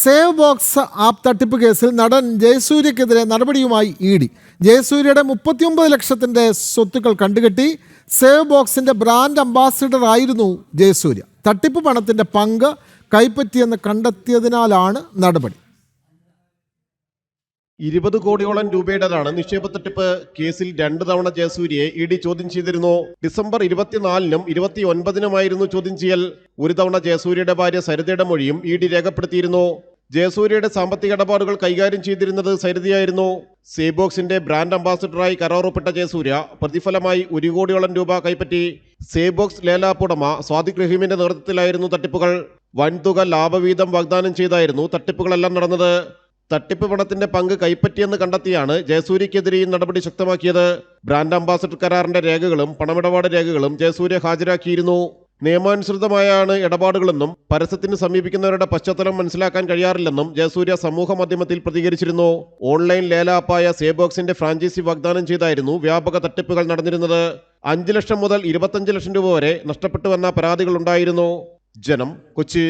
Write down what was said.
Save box app തട്ടിപ്പ് കേസിൽ നടൻ ജയസൂര്യക്കെതിരെ നടപടിയുമായി ഇഡി. ജയസൂര്യയുടെ 39 ലക്ഷത്തിൻ്റെ സ്വത്തുക്കൾ കണ്ടുകെട്ടി. സേവ് ബോക്സിൻ്റെ ബ്രാൻഡ് അംബാസിഡർ ആയിരുന്നു ജയസൂര്യ. തട്ടിപ്പ് പണത്തിൻ്റെ പങ്ക് കൈപ്പറ്റിയെന്ന് കണ്ടെത്തിയതിനാലാണ് നടപടി. 20 കോടിയോളം രൂപയുടേതാണ് നിക്ഷേപ തട്ടിപ്പ് കേസിൽ 2 തവണ ജയസൂര്യയെ ഇഡി ചോദ്യം ചെയ്തിരുന്നു. ഡിസംബർ 24-നും 29-നുമായിരുന്നു ചോദ്യം ചെയ്യൽ. ഒരു തവണ ജയസൂര്യയുടെ ഭാര്യ സരിതയുടെ മൊഴിയും ഇഡി രേഖപ്പെടുത്തിയിരുന്നു. ജയസൂര്യയുടെ സാമ്പത്തിക ഇടപാടുകൾ കൈകാര്യം ചെയ്തിരുന്നത് സരിതയായിരുന്നു. സേബോക്സിന്റെ ബ്രാൻഡ് അംബാസിഡറായി കരാറൊപ്പിട്ട ജയസൂര്യ പ്രതിഫലമായി 1 കോടിയോളം രൂപ കൈപ്പറ്റി. സേബോക്സ് ലേലാപ്പ് ഉടമ സ്വാദിഖ് റഹീമിന്റെ നേതൃത്വത്തിലായിരുന്നു തട്ടിപ്പുകൾ. വൻതുക ലാഭവീതം വാഗ്ദാനം ചെയ്തായിരുന്നു തട്ടിപ്പുകളെല്ലാം നടന്നത്. തട്ടിപ്പ് പണത്തിന്റെ പങ്ക് കൈപ്പറ്റിയെന്ന് കണ്ടെത്തിയാണ് ജയസൂര്യക്കെതിരെയും നടപടി ശക്തമാക്കിയത്. ബ്രാൻഡ് അംബാസിഡർ കരാറിന്റെ രേഖകളും പണമിടപാട് രേഖകളും ജയസൂര്യ ഹാജരാക്കിയിരുന്നു. നിയമാനുസൃതമായാണ് ഇടപാടുകളെന്നും പരസ്യത്തിന് സമീപിക്കുന്നവരുടെ പശ്ചാത്തലം മനസ്സിലാക്കാൻ കഴിയാറില്ലെന്നും ജയസൂര്യ സമൂഹ മാധ്യമത്തിൽ പ്രതികരിച്ചിരുന്നു. ഓൺലൈൻ ലേലാപ്പായ സേബോക്സിന്റെ ഫ്രാഞ്ചൈസി വാഗ്ദാനം ചെയ്തായിരുന്നു വ്യാപക തട്ടിപ്പുകൾ നടന്നിരുന്നത്. 5 ലക്ഷം മുതൽ 25 ലക്ഷം രൂപ വരെ നഷ്ടപ്പെട്ടുവെന്ന പരാതികളുണ്ടായിരുന്നു. ജനം, കൊച്ചി.